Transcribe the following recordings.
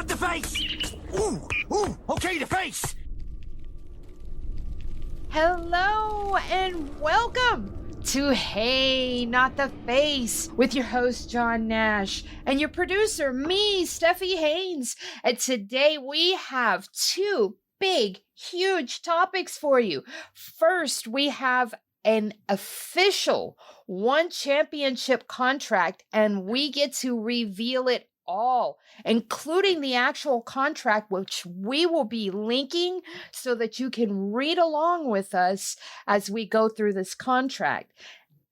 Not the face! Ooh, okay, the face! Hello and welcome to Hey, Not the Face with your host, John Nash, and your producer, me, Steffi Haynes. And today we have two big, huge topics for you. First, we have an official one championship contract, and we get to reveal it all, including the actual contract, which we will be linking so that you can read along with us as we go through this contract.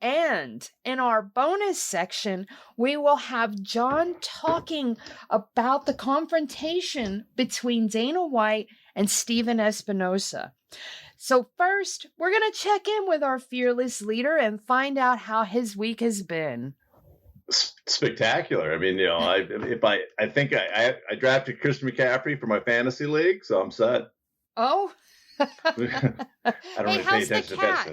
And in our bonus section, we will have John talking about the confrontation between Dana White and Steven Espinosa. So first, we're going to check in with our fearless leader and find out how his week has been. Spectacular. I mean, you know, I think I drafted Christian McCaffrey for my fantasy league, so I'm set. Oh, I don't really pay attention to that.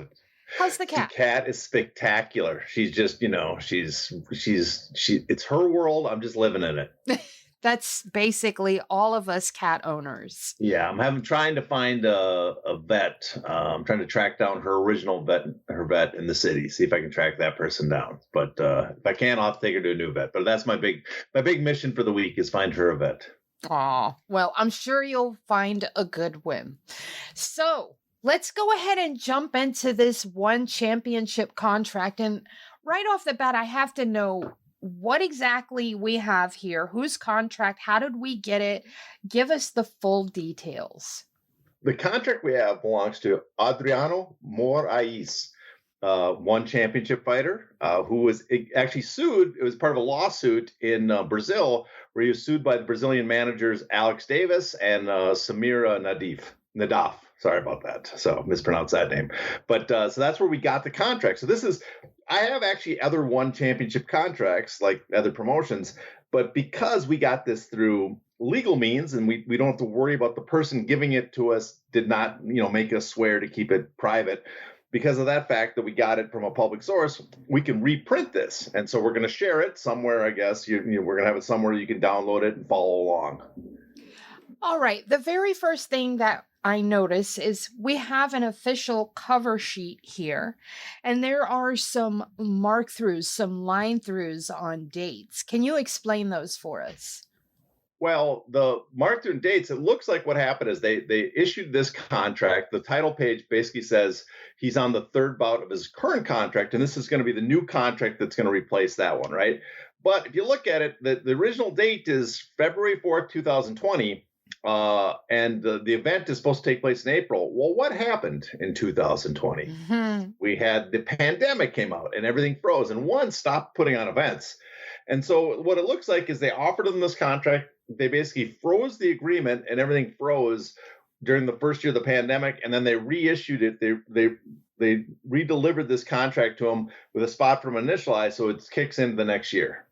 How's the cat? The cat is spectacular. She's just, you know, she's it's her world. I'm just living in it. That's basically all of us cat owners. Yeah, I'm trying to find a vet. I'm trying to track down her original vet in the city. See if I can track that person down. But if I can't, I'll have to take her to a new vet. But that's my big mission for the week is find her a vet. Oh, well, I'm sure you'll find a good one. So let's go ahead and jump into this one championship contract. And right off the bat, I have to know what exactly we have here, whose contract, how did we get it? Give us the full details. The contract we have belongs to Adriano Moraes, one championship fighter who was actually sued. It was part of a lawsuit in Brazil where he was sued by the Brazilian managers Alex Davis and Samira Nadaf. Sorry about that. So mispronounced that name. But so that's where we got the contract. So I have actually other one championship contracts like other promotions, but because we got this through legal means and we don't have to worry about the person giving it to us did not, you know, make us swear to keep it private. Because of that fact that we got it from a public source, we can reprint this. And so we're going to share it somewhere, I guess. We're going to have it somewhere you can download it and follow along. All right. The very first thing that I notice is we have an official cover sheet here, and there are some mark throughs, some line throughs on dates. Can you explain those for us? Well, the mark through dates, it looks like what happened is they issued this contract. The title page basically says he's on the third bout of his current contract, and this is going to be the new contract that's going to replace that one, right? But if you look at it, the original date is February 4th, 2020. And the event is supposed to take place in April. Well, what happened in 2020? Mm-hmm. We had the pandemic came out and everything froze and one stopped putting on events. And so what it looks like is they offered them this contract. They basically froze the agreement and everything froze during the first year of the pandemic. And then they reissued it. They redelivered this contract to them with a spot from initialized. So it kicks into the next year.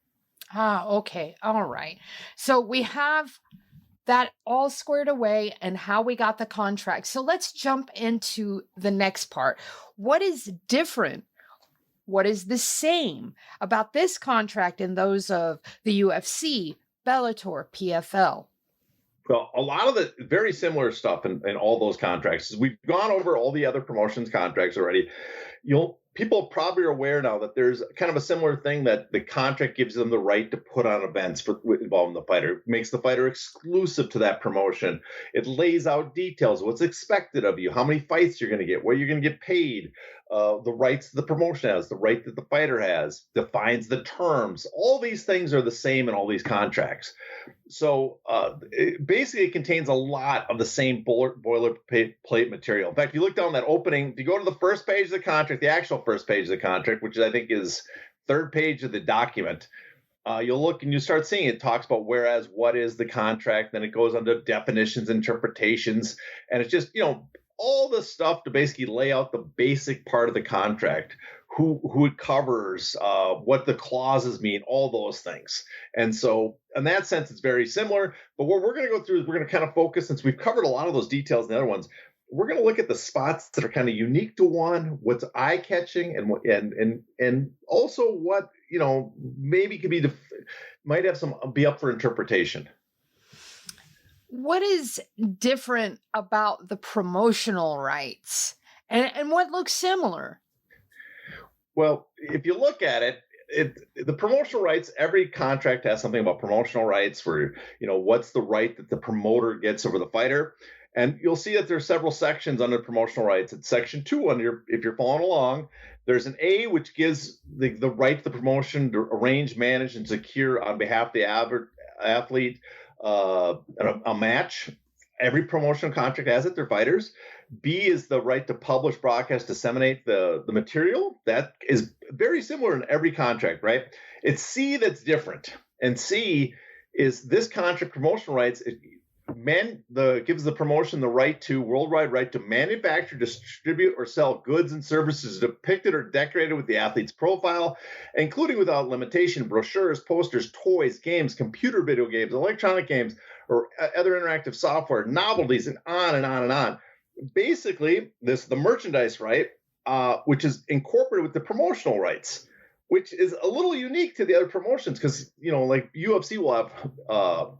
Ah, okay. All right. So we have that all squared away and how we got the contract. So let's jump into the next part. What is different? What is the same about this contract and those of the UFC, Bellator, PFL? Well, a lot of the very similar stuff in all those contracts. We've gone over all the other promotions contracts already. People probably are aware now that there's kind of a similar thing that the contract gives them the right to put on events involving the fighter. It makes the fighter exclusive to that promotion. It lays out details, what's expected of you, how many fights you're going to get, where you're going to get paid, the rights the promotion has, the right that the fighter has, defines the terms. All these things are the same in all these contracts. So it contains a lot of the same boilerplate material. In fact, if you look down that opening, if you go to the first page of the contract, the actual first page of the contract, which I think is third page of the document, you'll look and you start seeing it talks about whereas, what is the contract, then it goes under definitions, interpretations, and it's just, all the stuff to basically lay out the basic part of the contract, who it covers, what the clauses mean, all those things. And so in that sense, it's very similar. But what we're going to go through is we're going to kind of focus, since we've covered a lot of those details in the other ones, we're going to look at the spots that are kind of unique to one, what's eye-catching, and also what, maybe could be, might have be up for interpretation. what is different about the promotional rights and what looks similar? Well, if you look at it, the promotional rights, every contract has something about promotional rights for, what's the right that the promoter gets over the fighter. And you'll see that there's several sections under promotional rights. It's section 2 if you're following along. There's an A, which gives the right to the promotion to arrange, manage, and secure on behalf of the athlete a match. Every promotional contract has it, they're fighters. B is the right to publish, broadcast, disseminate the material. That is very similar in every contract, right? It's C that's different. And C is this contract promotional rights. Gives the promotion the worldwide right to manufacture, distribute, or sell goods and services depicted or decorated with the athlete's profile, including without limitation brochures, posters, toys, games, computer video games, electronic games, or other interactive software, novelties, and on and on and on. Basically, the merchandise right, which is incorporated with the promotional rights, which is a little unique to the other promotions because, like UFC will have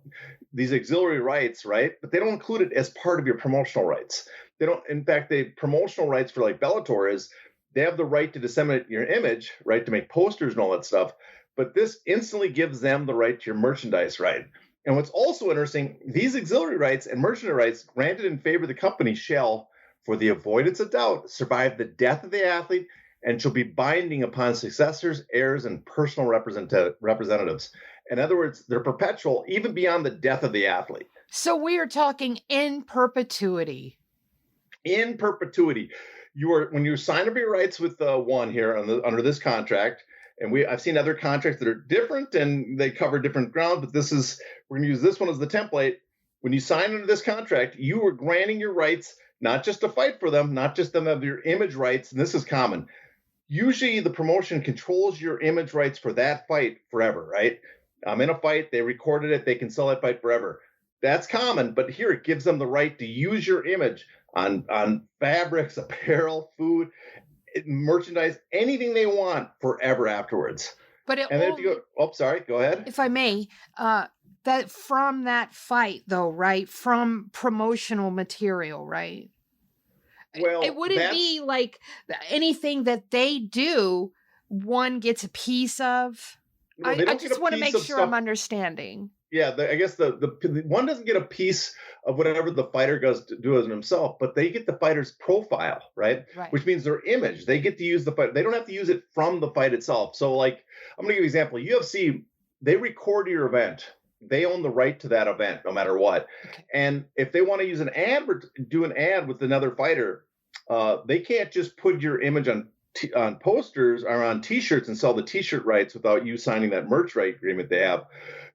these auxiliary rights, right? But they don't include it as part of your promotional rights. They don't. In fact, the promotional rights for like Bellator is they have the right to disseminate your image, right, to make posters and all that stuff. But this instantly gives them the right to your merchandise right. And what's also interesting, these auxiliary rights and merchandise rights granted in favor of the company shall, for the avoidance of doubt, survive the death of the athlete and shall be binding upon successors, heirs, and personal representatives. In other words, they're perpetual even beyond the death of the athlete. So we are talking in perpetuity. In perpetuity. When you sign up your rights with one here under this contract, and I've seen other contracts that are different and they cover different ground, but we're going to use this one as the template. When you sign into this contract, you are granting your rights, not just to fight for them, not just them have your image rights, and this is common. Usually the promotion controls your image rights for that fight forever, right? I'm in a fight, they recorded it, they can sell that fight forever. That's common, but here it gives them the right to use your image on fabrics, apparel, food, merchandise, anything they want forever afterwards. But then if you go ahead. If I may, that from that fight though, right? From promotional material, right? Well, it wouldn't be like anything that they do, one gets a piece of. I just want to make sure I'm understanding. Yeah, I guess the one doesn't get a piece of whatever the fighter does himself, but they get the fighter's profile, right? Which means their image. They get to use the fight. They don't have to use it from the fight itself. So, like, I'm going to give you an example. UFC, they record your event. They own the right to that event, no matter what. Okay. And if they want to use an ad or do an ad with another fighter, they can't just put your image on posters or on T-shirts and sell the T-shirt rights without you signing that merch right agreement they have.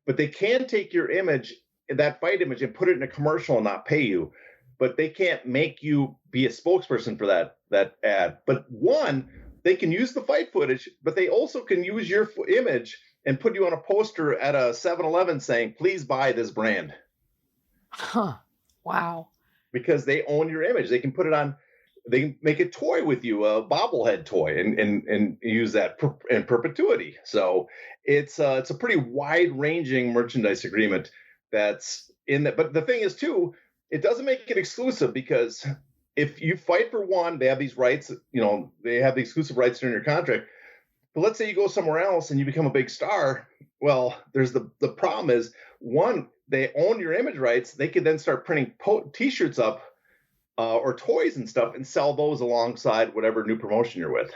But they can take your image, that fight image, and put it in a commercial and not pay you. But they can't make you be a spokesperson for that ad. But one, they can use the fight footage, but they also can use your image and put you on a poster at a 7-Eleven saying, please buy this brand. Huh. Wow. Because they own your image. They can put it on, they can make a toy with you, a bobblehead toy, and use that in perpetuity. So it's a pretty wide-ranging merchandise agreement that's in that. But the thing is, too, it doesn't make it exclusive because if you fight for one, they have these rights, they have the exclusive rights during your contract. But let's say you go somewhere else and you become a big star. Well, there's the problem is, one, they own your image rights. They could then start printing T-shirts up or toys and stuff and sell those alongside whatever new promotion you're with.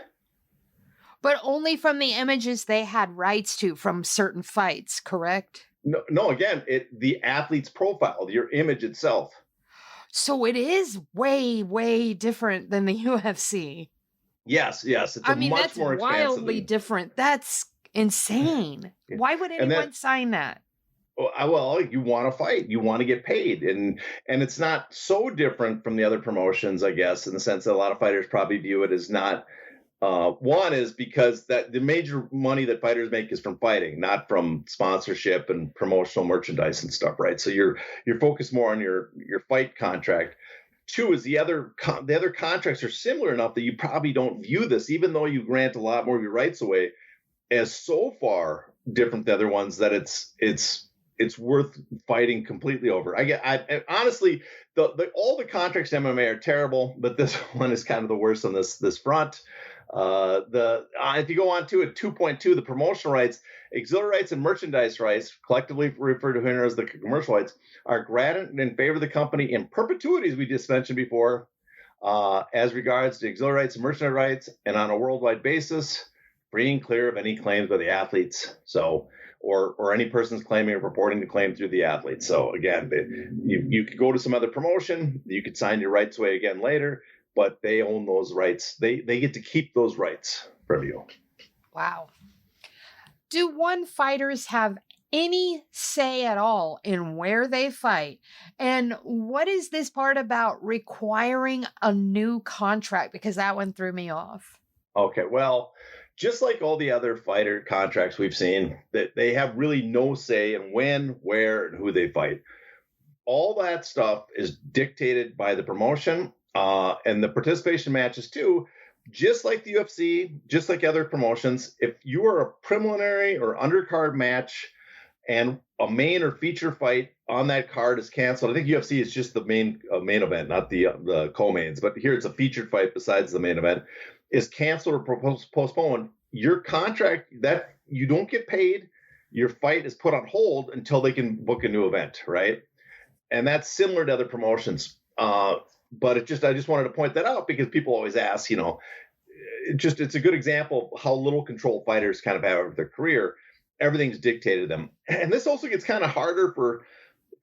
But only from the images they had rights to from certain fights, correct? No. Again, the athlete's profile, your image itself. So it is way, way different than the UFC. Yes. It's much more expansive. That's wildly different. That's insane. Yeah. Why would anyone sign that? Well, you want to fight, you want to get paid, and it's not so different from the other promotions, I guess, in the sense that a lot of fighters probably view it as not. One is because that the major money that fighters make is from fighting, not from sponsorship and promotional merchandise and stuff, right? So you're focused more on your fight contract. Two is the other contracts are similar enough that you probably don't view this, even though you grant a lot more of your rights away, as so far different than the other ones that it's it's worth fighting completely over. Honestly, all the contracts in MMA are terrible, but this one is kind of the worst on this front. If you go on to it, 2.2, the promotional rights, auxiliary rights, and merchandise rights, collectively referred to here as the commercial rights, are granted in favor of the company in perpetuity, as we just mentioned before, as regards to auxiliary rights and merchandise rights, and on a worldwide basis, free and clear of any claims by the athletes. So, or any persons claiming or purporting to claim through the athletes. So again, you could go to some other promotion, you could sign your rights away again later, but they own those rights. They get to keep those rights from you. Wow. Do one fighters have any say at all in where they fight? And what is this part about requiring a new contract? Because that one threw me off. Okay, well, just like all the other fighter contracts we've seen, that they have really no say in when, where, and who they fight. All that stuff is dictated by the promotion and the participation matches too. Just like the UFC, just like other promotions, if you are a preliminary or undercard match and a main or feature fight on that card is canceled, I think UFC is just the main event, not the co-mains, but here it's a featured fight besides the main event, is canceled or postponed, your contract, that you don't get paid, your fight is put on hold until they can book a new event, right? And that's similar to other promotions. But I just wanted to point that out because people always ask, it's a good example of how little control fighters kind of have over their career. Everything's dictated to them. And this also gets kind of harder for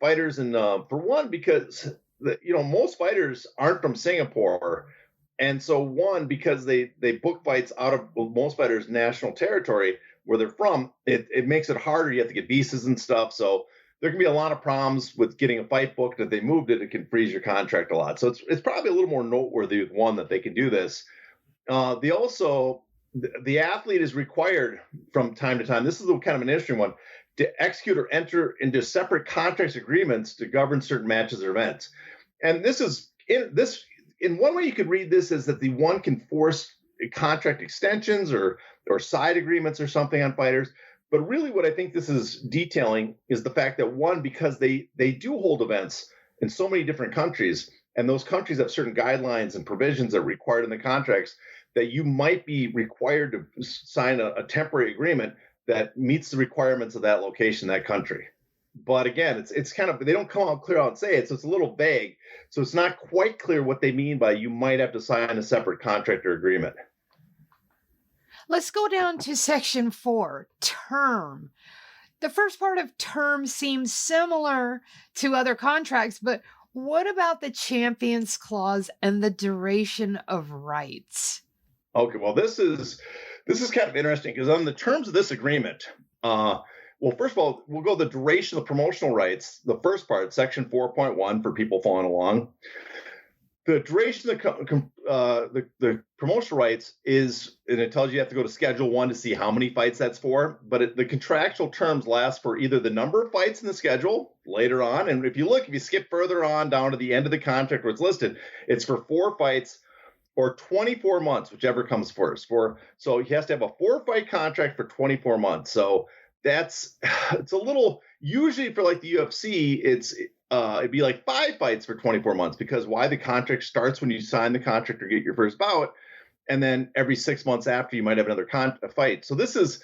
fighters, and for one, because most fighters aren't from Singapore. And so one, because they book fights out of most fighters' national territory where they're from, it makes it harder. You have to get visas and stuff. So there can be a lot of problems with getting a fight booked. If they moved it, it can freeze your contract a lot. So it's probably a little more noteworthy with one that they can do this. The athlete is required from time to time, this is kind of an interesting one, to execute or enter into separate contracts agreements to govern certain matches or events. And this is in one way you could read this as that the one can force contract extensions or side agreements or something on fighters. But really what I think this is detailing is the fact that one, because they do hold events in so many different countries, and those countries have certain guidelines and provisions that are required in the contracts, that you might be required to sign a temporary agreement that meets the requirements of that location, that country. But again, it's kind of, they don't come out clear out and say it, so it's a little vague. So it's not quite clear what they mean by you might have to sign a separate contract or agreement. Let's go down to section 4, term. The first part of term seems similar to other contracts, but what about the champions clause and the duration of rights? Okay, well, this is kind of interesting because on the terms of this agreement, well, first of all, we'll go the duration of the promotional rights. The first part, section 4.1, for people following along. The duration of the promotional rights is, and it tells you have to go to Schedule 1 to see how many fights that's for, but the contractual terms last for either the number of fights in the schedule later on, and if you skip further on down to the end of the contract where it's listed, it's for 4 fights or 24 months, whichever comes first. So he has to have a 4-fight contract for 24 months. So it's a little, usually for like the UFC, it'd be like 5 fights for 24 months because the contract starts when you sign the contract or get your first bout, and then every 6 months after you might have another fight. So this is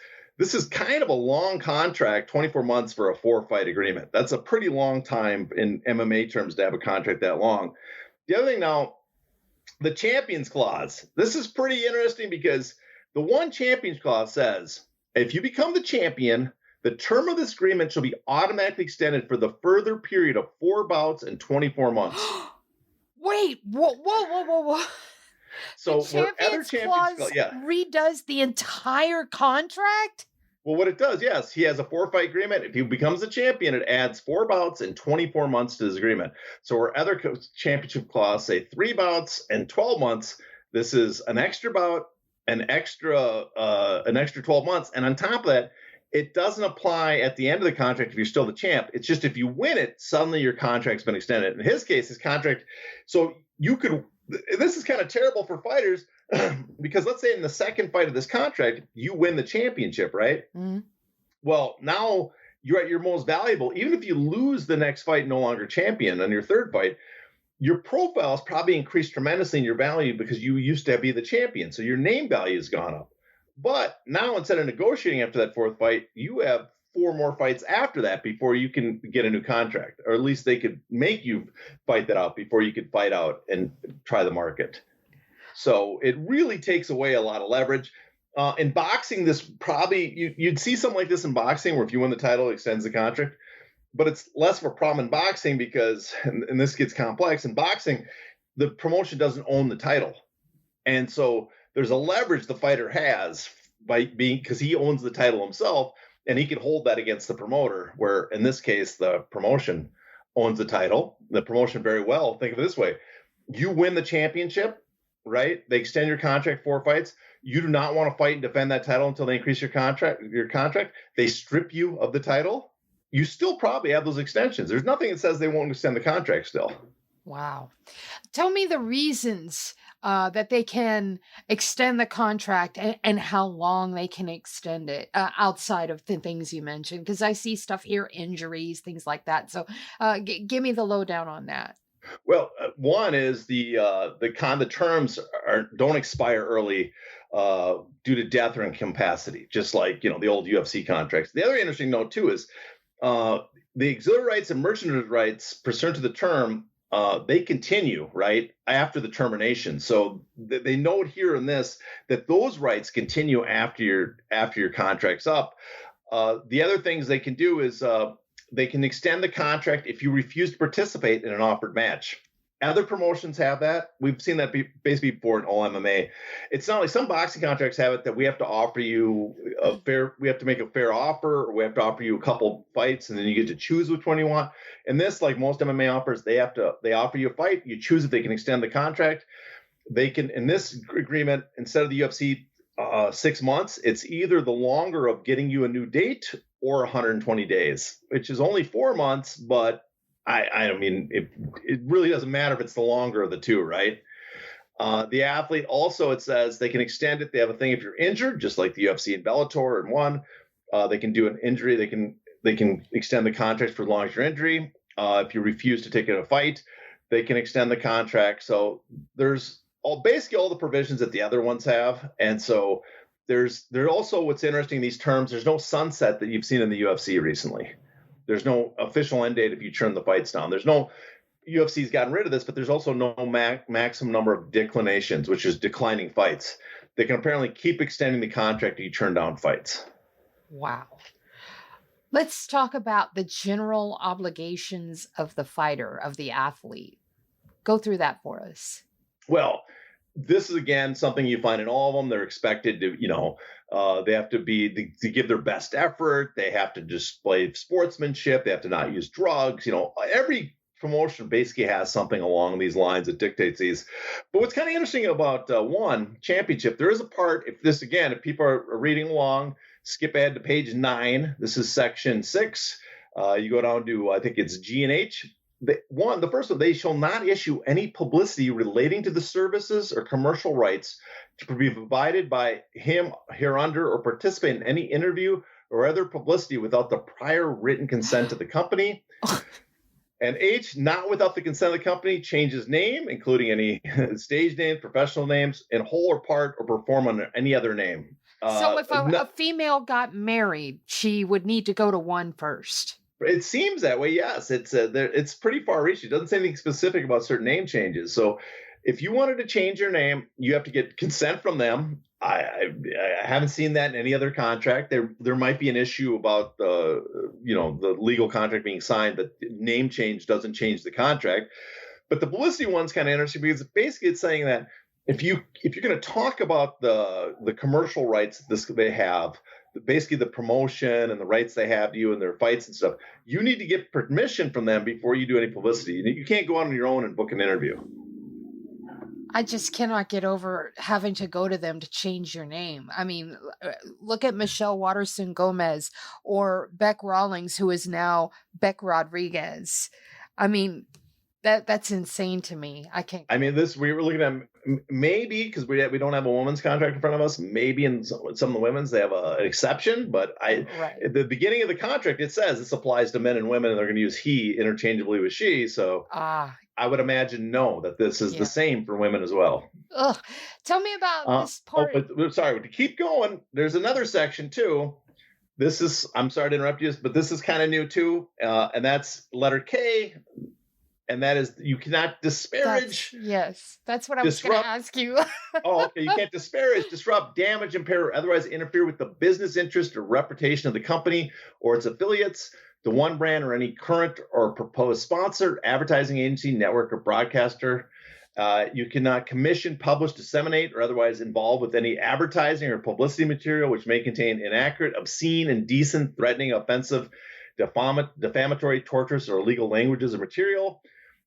kind of a long contract, 24 months for a 4-fight agreement. That's a pretty long time in MMA terms to have a contract that long. The other thing now, the champions clause. This is pretty interesting because the one champions clause says, if you become the champion, the term of this agreement shall be automatically extended for the further period of 4 bouts and 24 months. Wait, whoa. So the champions clause redoes the entire contract? Well, what it does, yes, he has a 4-fight agreement. If he becomes a champion, it adds 4 bouts and 24 months to his agreement. So where other championship clause say 3 bouts and 12 months, this is an extra bout, an extra 12 months. And on top of that, it doesn't apply at the end of the contract if you're still the champ. It's just if you win it, suddenly your contract's been extended. In his case, his contract, so this is kind of terrible for fighters because let's say in the second fight of this contract, you win the championship, right? Mm-hmm. Well, now you're at your most valuable. Even if you lose the next fight, no longer champion on your third fight, your profile has probably increased tremendously in your value because you used to be the champion. So your name value has gone up. But now instead of negotiating after that fourth fight, you have 4 more fights after that before you can get a new contract, or at least they could make you fight that out before you could fight out and try the market. So it really takes away a lot of leverage. In boxing, this probably, you'd see something like this in boxing where if you win the title, it extends the contract. But it's less of a problem in boxing because, and this gets complex, in boxing, the promotion doesn't own the title. And so there's a leverage the fighter has by being, because he owns the title himself, and he can hold that against the promoter, where in this case, the promotion owns the title, the promotion very well. Think of it this way. You win the championship, right? They extend your contract 4 fights. You do not want to fight and defend that title until they increase your contract. They strip you of the title. You still probably have those extensions. There's nothing that says they won't extend the contract still. Wow. Tell me the reasons that they can extend the contract and how long they can extend it outside of the things you mentioned. Because I see stuff here, injuries, things like that. So give me the lowdown on that. Well, one is the terms don't expire early due to death or incapacity, just like the old UFC contracts. The other interesting note too is the auxiliary rights and merchandise rights pursuant to the term, they continue right after the termination. So they note here in this that those rights continue after your contract's up. The other things they can do is they can extend the contract if you refuse to participate in an offered match. Other promotions have that. We've seen that basically before in all MMA. It's not like some boxing contracts have it that we have to offer you we have to make a fair offer, or we have to offer you a couple fights and then you get to choose which one you want. And this, like most MMA offers, they offer you a fight. You choose if they can extend the contract. They can, in this agreement, instead of the UFC 6 months, it's either the longer of getting you a new date or 120 days, which is only 4 months, but I mean, it really doesn't matter if it's the longer of the two, right? The athlete also, it says they can extend it. They have a thing if you're injured, just like the UFC and Bellator and one, they can do an injury. They can extend the contract for as long as your injury. If you refuse to take a fight, they can extend the contract. So there's basically all the provisions that the other ones have. And so there's also, what's interesting, these terms, there's no sunset that you've seen in the UFC recently. There's no official end date if you turn the fights down. There's no, UFC's gotten rid of this, but there's also no maximum number of declinations, which is declining fights. They can apparently keep extending the contract if you turn down fights. Wow. Let's talk about the general obligations of the fighter, of the athlete. Go through that for us. Well, this is, again, something you find in all of them. They're expected to, they have to give their best effort. They have to display sportsmanship. They have to not use drugs. Every promotion basically has something along these lines that dictates these. But what's kind of interesting about one championship, there is a part, if people are reading along, skip ahead to page 9. This is section 6. You go down to, I think it's G and H. The first one, they shall not issue any publicity relating to the services or commercial rights to be provided by him hereunder or participate in any interview or other publicity without the prior written consent of the company. And H, not without the consent of the company, change his name, including any stage names, professional names, in whole or part, or perform under any other name. So if a female got married, she would need to go to one first. It seems that way, yes. It's pretty far-reaching. It doesn't say anything specific about certain name changes. So if you wanted to change your name, you have to get consent from them. I haven't seen that in any other contract. There might be an issue about the legal contract being signed, but name change doesn't change the contract. But the publicity one's kind of interesting because basically it's saying that if you're going to talk about the commercial rights they have, basically the promotion and the rights they have to you and their fights and stuff, you need to get permission from them before you do any publicity. You can't go out on your own and book an interview. I just cannot get over having to go to them to change your name. I mean, look at Michelle Waterson Gomez or Beck Rawlings, who is now Beck Rodriguez. I mean, That's insane to me. I can't. I mean, we were looking at maybe because we don't have a woman's contract in front of us. Maybe in some of the women's they have an exception, but at the beginning of the contract it says this applies to men and women, and they're going to use he interchangeably with she. So I would imagine that this is the same for women as well. Ugh. Tell me about this part. But sorry, to keep going, there's another section too. I'm sorry to interrupt you, but this is kind of new too, and that's letter K. And that is, you cannot disparage. That's what I was going to ask you. Okay. You can't disparage, disrupt, damage, impair, or otherwise interfere with the business interest or reputation of the company or its affiliates, the one brand, or any current or proposed sponsor, advertising agency, network, or broadcaster. You cannot commission, publish, disseminate, or otherwise involve with any advertising or publicity material which may contain inaccurate, obscene, indecent, threatening, offensive, defamatory, torturous, or illegal languages or material,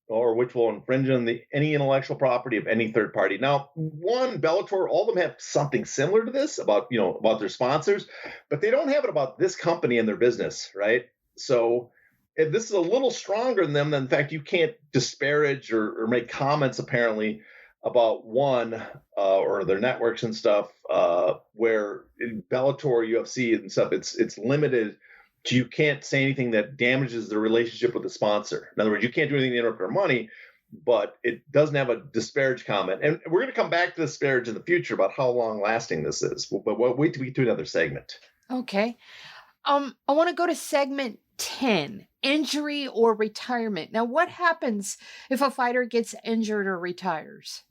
or which will infringe on any intellectual property of any third party. Now, Bellator, all of them have something similar to this about their sponsors, but they don't have it about this company and their business, right? So if this is a little stronger than them, then in fact, you can't disparage or make comments apparently about one or their networks and stuff, where in Bellator, UFC and stuff, it's limited. You can't say anything that damages the relationship with the sponsor. In other words, you can't do anything to interrupt their money, but it doesn't have a disparage comment. And we're going to come back to disparage in the future about how long lasting this is. But we'll wait till we get to another segment. Okay. I want to go to segment 10, injury or retirement. Now, what happens if a fighter gets injured or retires?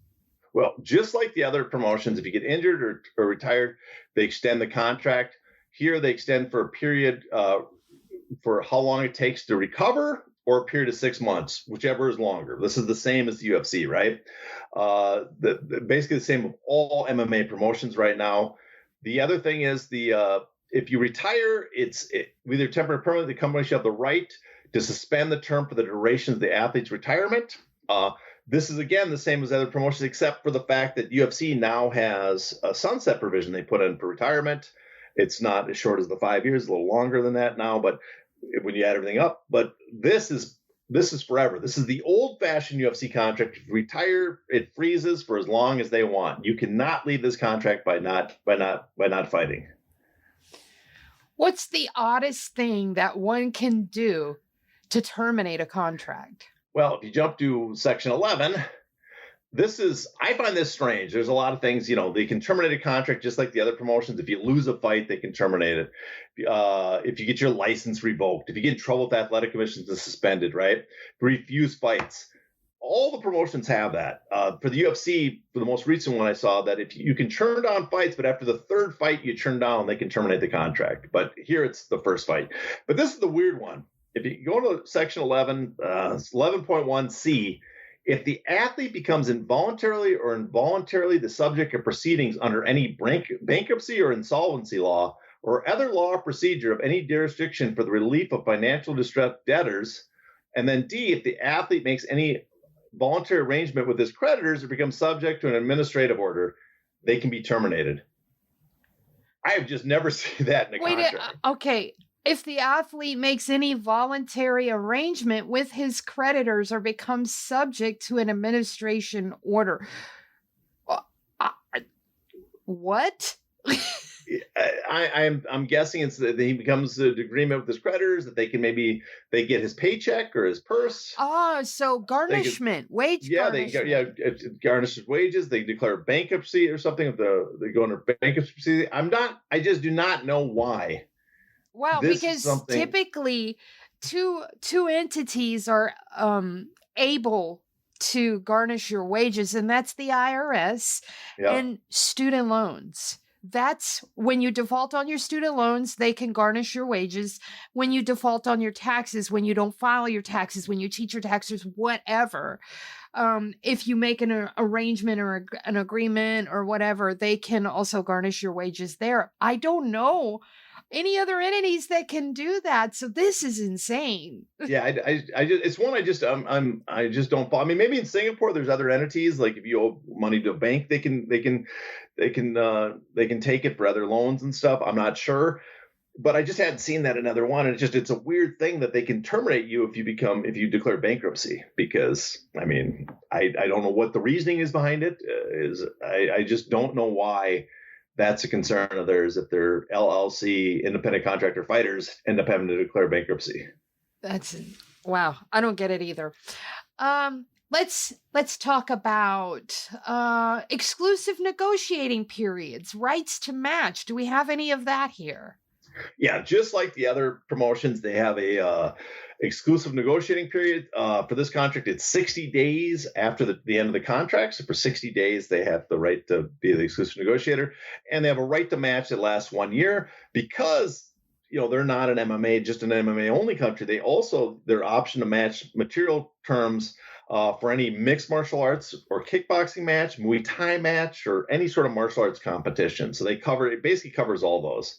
Well, just like the other promotions, if you get injured or retired, they extend the contract. Here, they extend for a period for how long it takes to recover, or a period of 6 months, whichever is longer. This is the same as the UFC, right? Basically the same of all MMA promotions right now. The other thing is if you retire, it's either temporary or permanent. The company shall have the right to suspend the term for the duration of the athlete's retirement. This is, again, the same as other promotions, except for the fact that UFC now has a sunset provision they put in for retirement. It's not as short as the 5 years, a little longer than that now, but when you add everything up. But this is forever. This is the old-fashioned UFC contract. If you retire, it freezes for as long as they want. You cannot leave this contract by not fighting. What's the oddest thing that one can do to terminate a contract? Well, if you jump to Section 11, I find this strange. There's a lot of things, they can terminate a contract just like the other promotions. If you lose a fight, they can terminate it. If you get your license revoked, if you get in trouble with athletic commissions, it's suspended, right? Refuse fights. All the promotions have that. For the UFC, for the most recent one I saw, that if you can turn down fights, but after the third fight you turn down, they can terminate the contract. But here it's the first fight. But this is the weird one. If you go to Section 11, 11.1c, if the athlete becomes involuntarily or involuntarily the subject of proceedings under any bankruptcy or insolvency law or other law or procedure of any jurisdiction for the relief of financial distressed debtors, and then D, if the athlete makes any voluntary arrangement with his creditors or becomes subject to an administrative order, they can be terminated. I have just never seen that in a contract. Okay. If the athlete makes any voluntary arrangement with his creditors or becomes subject to an administration order. What? I'm guessing it's that he becomes an agreement with his creditors that they get his paycheck or his purse. So garnishment, garnishment. It garnishes wages. They declare bankruptcy or something. If they go under bankruptcy, I just do not know why. Wow, because typically two entities are able to garnish your wages, and that's the IRS and student loans. That's when you default on your student loans, they can garnish your wages. When you default on your taxes, when you don't file your taxes, when you cheat your taxes, whatever. If you make an arrangement or an agreement or whatever, they can also garnish your wages there. I don't know any other entities that can do that. So this is insane. Yeah, I just don't follow. I mean, maybe in Singapore there's other entities, like if you owe money to a bank, they can take it for other loans and stuff. I'm not sure. but I just hadn't seen that another one. And it's a weird thing that they can terminate you if you declare bankruptcy, because I mean, I don't know what the reasoning is behind it. I just don't know why that's a concern of theirs if their LLC independent contractor fighters end up having to declare bankruptcy. Wow. I don't get it either. Let's talk about exclusive negotiating periods, rights to match. Do we have any of that here? Yeah, just like the other promotions, they have a exclusive negotiating period. For this contract, it's 60 days after the end of the contract. So for 60 days, they have the right to be the exclusive negotiator, and they have a right to match that lasts 1 year because they're not an MMA, just an MMA only country. They also their option to match material terms for any mixed martial arts or kickboxing match, Muay Thai match, or any sort of martial arts competition. So it basically covers all those.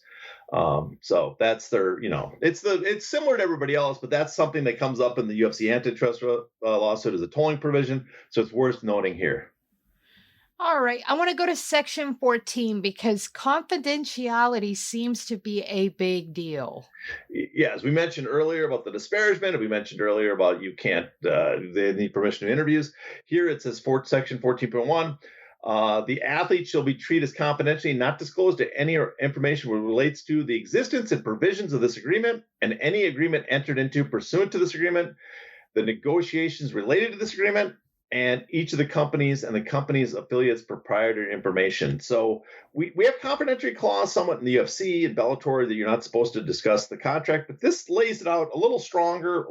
So that's their, it's similar to everybody else, but that's something that comes up in the UFC antitrust lawsuit as a tolling provision. So it's worth noting here. All right. I want to go to section 14 because confidentiality seems to be a big deal. Yeah, as we mentioned earlier about the disparagement, and we mentioned earlier about you can't, they need permission to interviews. Here it says section 14.1. The athlete shall be treated as confidentially not disclosed to any information which relates to the existence and provisions of this agreement and any agreement entered into pursuant to this agreement, the negotiations related to this agreement, and each of the companies and the company's affiliates' proprietary information. So we have confidentiality clause somewhat in the UFC and Bellator that you're not supposed to discuss the contract, but this lays it out a little stronger,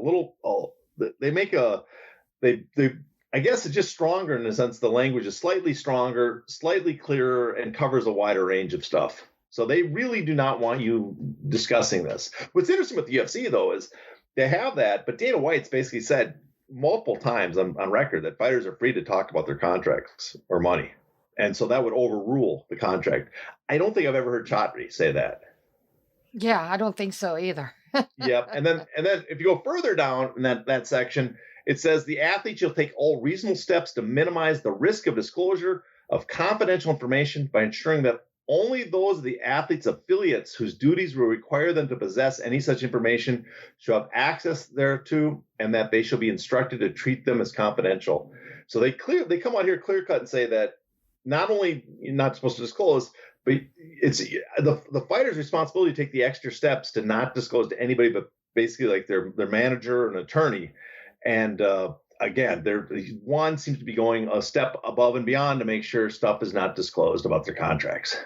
I guess it's just stronger in the sense the language is slightly stronger, slightly clearer, and covers a wider range of stuff. So they really do not want you discussing this. What's interesting with the UFC, though, is they have that, but Dana White's basically said multiple times on record that fighters are free to talk about their contracts or money. And so that would overrule the contract. I don't think I've ever heard Chatri say that. Yeah, I don't think so either. Yeah. And then if you go further down in that section, it says the athlete shall take all reasonable steps to minimize the risk of disclosure of confidential information by ensuring that only those of the athlete's affiliates whose duties will require them to possess any such information shall have access thereto, and that they shall be instructed to treat them as confidential. So they come out here clear cut and say that not only you're not supposed to disclose, but it's the fighter's responsibility to take the extra steps to not disclose to anybody but basically like their manager or an attorney. And again, one seems to be going a step above and beyond to make sure stuff is not disclosed about their contracts.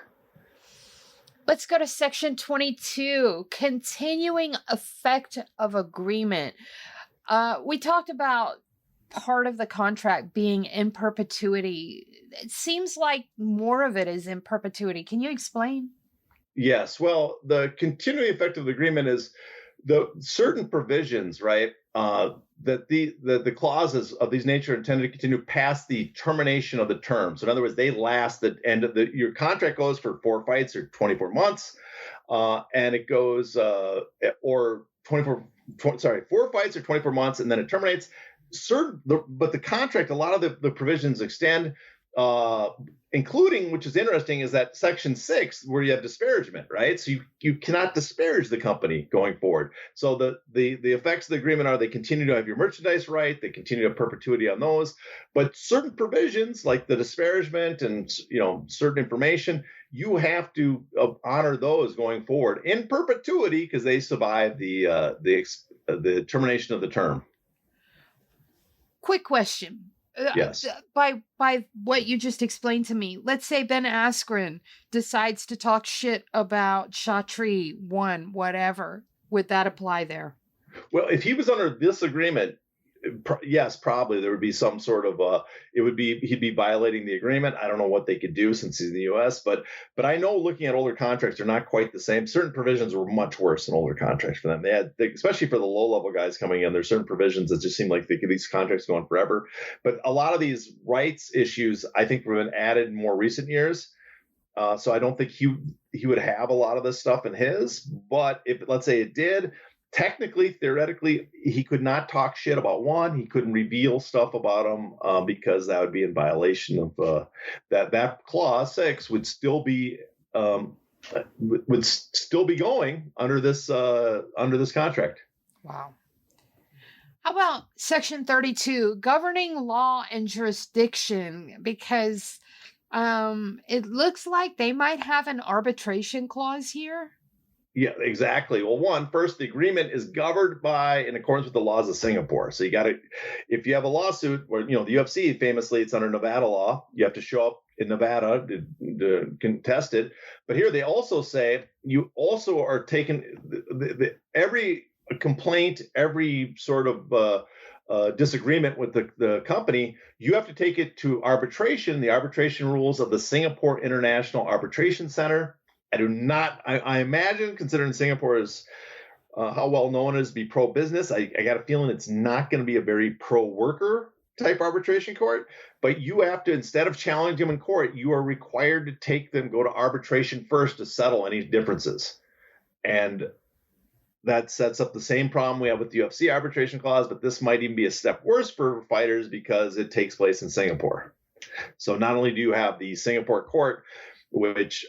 Let's go to section 22, continuing effect of agreement. We talked about part of the contract being in perpetuity. It seems like more of it is in perpetuity. Can you explain? Yes. Well, the continuing effect of the agreement is the certain provisions, right? That the clauses of these nature are intended to continue past the termination of the term. So in other words, they last the end of your contract goes for 4 fights or 24 months, and it goes 4 fights or 24 months, and then it terminates. But the contract, a lot of the provisions extend, including, which is interesting, is that section 6 where you have disparagement, right? So you cannot disparage the company going forward. So the effects of the agreement are they continue to have your merchandise right, they continue to have perpetuity on those, but certain provisions like the disparagement and certain information, you have to honor those going forward in perpetuity because they survive the termination of the term. Quick question. Yes. By what you just explained to me, let's say Ben Askren decides to talk shit about Chatri, whatever. Would that apply there? Well, if he was under this agreement, yes, probably there would be some sort of he'd be violating the agreement. I don't know what they could do since he's in the U.S., but I know looking at older contracts, they're not quite the same. Certain provisions were much worse in older contracts for them. Especially for the low-level guys coming in, there's certain provisions that just seem like these contracts go on forever. But a lot of these rights issues, I think, have been added in more recent years. So I don't think he would have a lot of this stuff in his. But if, let's say it did, technically, theoretically, he could not talk shit about one. He couldn't reveal stuff about him because that would be in violation of that clause 6 would still be would still be going under this contract. Wow. How about Section 32, governing law and jurisdiction? Because it looks like they might have an arbitration clause here. Yeah, exactly. Well, first, the agreement is governed in accordance with the laws of Singapore. So you got to, if you have a lawsuit where, the UFC, famously, it's under Nevada law, you have to show up in Nevada to contest it. But here they also say you also are taking every complaint, every sort of disagreement with the company, you have to take it to arbitration, the arbitration rules of the Singapore International Arbitration Center. I imagine, considering Singapore is how well known it is to be pro-business, I got a feeling it's not going to be a very pro-worker type arbitration court. But you have to, instead of challenging them in court, you are required to go to arbitration first to settle any differences. And that sets up the same problem we have with the UFC arbitration clause, but this might even be a step worse for fighters because it takes place in Singapore. So not only do you have the Singapore court, which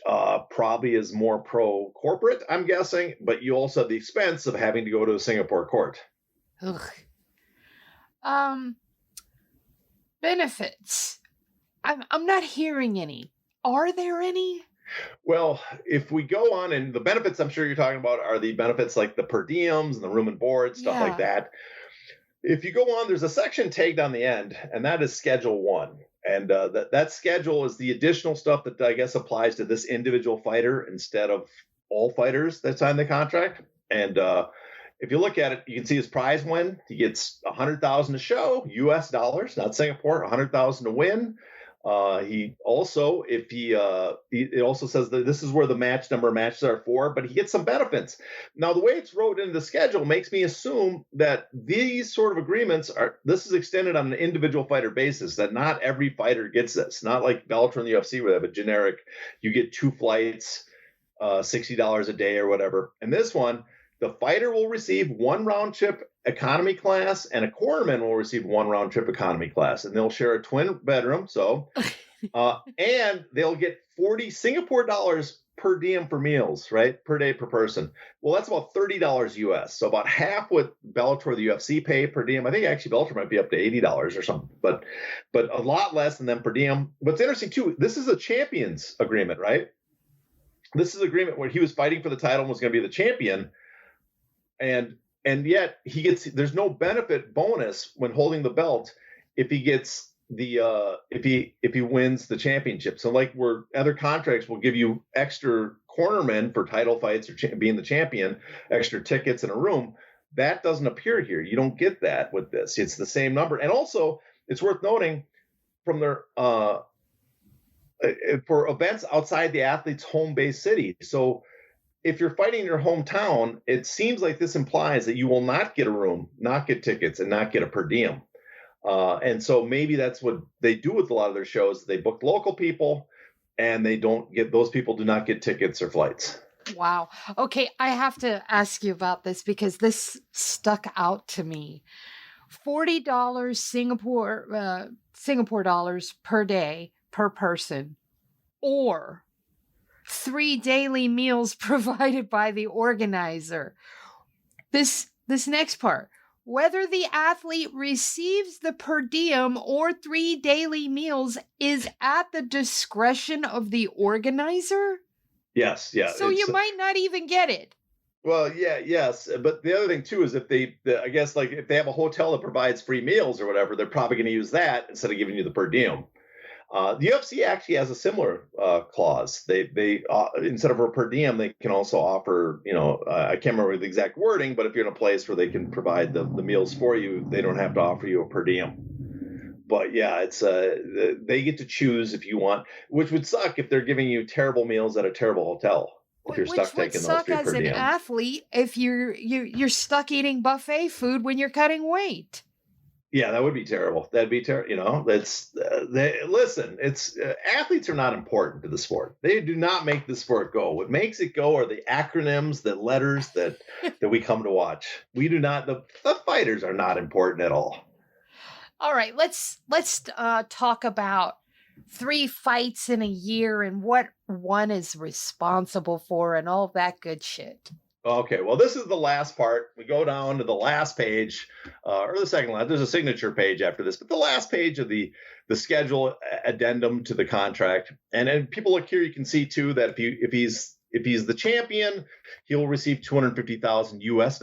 probably is more pro-corporate, I'm guessing, but you also have the expense of having to go to a Singapore court. Ugh. Benefits. I'm not hearing any. Are there any? Well, if we go on, and the benefits I'm sure you're talking about are the benefits like the per diems and the room and board, stuff like that. If you go on, there's a section tagged on the end, and that is Schedule 1. And that schedule is the additional stuff that I guess applies to this individual fighter instead of all fighters that sign the contract. And if you look at it, you can see his prize win. He gets $100,000 to show, U.S. dollars, not Singapore, $100,000 to win. He also, it also says that this is where the number of matches are for, but he gets some benefits. Now, the way it's wrote into the schedule makes me assume that these sort of agreements this is extended on an individual fighter basis, that not every fighter gets this. Not like Bellator and the UFC where they have a generic, you get 2 flights, $60 a day or whatever. And this one, the fighter will receive 1 round trip economy class, and a cornerman will receive 1 round trip economy class, and they'll share a twin bedroom. So, and they'll get 40 Singapore dollars per diem for meals, right? Per day per person. Well, that's about $30 US. So about half what Bellator or the UFC pay per diem. I think actually Bellator might be up to $80 or something, but a lot less than them per diem. What's interesting too, this is a champions agreement, right? This is an agreement where he was fighting for the title and was going to be the champion. And yet there's no benefit bonus when holding the belt if he gets if he wins the championship. So like where other contracts will give you extra cornermen for title fights or being the champion, extra tickets in a room, that doesn't appear here. You don't get that with this. It's the same number. And also it's worth noting from their for events outside the athlete's home base city. So if you're fighting in your hometown, it seems like this implies that you will not get a room, not get tickets, and not get a per diem. And so maybe that's what they do with a lot of their shows. They book local people, and those people do not get tickets or flights. Wow. Okay, I have to ask you about this because this stuck out to me. $40 Singapore dollars per day per person, or 3 daily meals provided by the organizer. This next part, whether the athlete receives the per diem or 3 daily meals is at the discretion of the organizer? Yes, yeah. So you might not even get it. Well, yeah, yes. But the other thing too is if they have a hotel that provides free meals or whatever, they're probably going to use that instead of giving you the per diem. The UFC actually has a similar clause. They instead of a per diem, they can also offer, I can't remember the exact wording, but if you're in a place where they can provide the meals for you, they don't have to offer you a per diem. But yeah, it's they get to choose if you want, which would suck if they're giving you terrible meals at a terrible hotel. If you're stuck taking those 3 per diem. Which would suck as an athlete if you're stuck eating buffet food when you're cutting weight. Yeah, that would be terrible. That'd be terrible. Listen, it's athletes are not important to the sport. They do not make the sport go. What makes it go are the acronyms, the letters that we come to watch. We do not. The fighters are not important at all. All right, let's talk about 3 fights in a year and what one is responsible for and all that good shit. Okay, well, this is the last part. We go down to the last page, or the second last. There's a signature page after this, but the last page of the schedule addendum to the contract. And then people look here, you can see too that if he's the champion, he'll receive $250,000 US,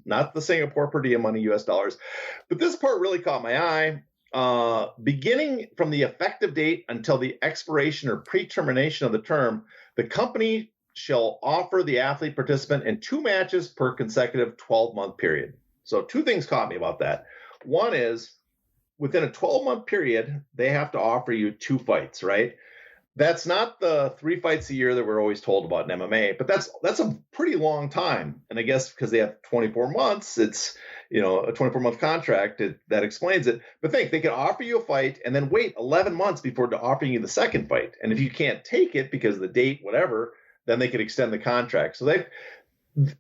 not the Singapore per diem money, US dollars. But this part really caught my eye. Beginning from the effective date until the expiration or pre-termination of the term, the company shall offer the athlete participant in 2 matches per consecutive 12-month period. So 2 things caught me about that. One is within a 12-month period, they have to offer you 2 fights, right? That's not the 3 fights a year that we're always told about in MMA, but that's a pretty long time. And I guess because they have 24 months, it's, a 24-month contract that explains it. But think, they can offer you a fight and then wait 11 months before offering you the second fight. And if you can't take it because of the date, whatever, then they could extend the contract. So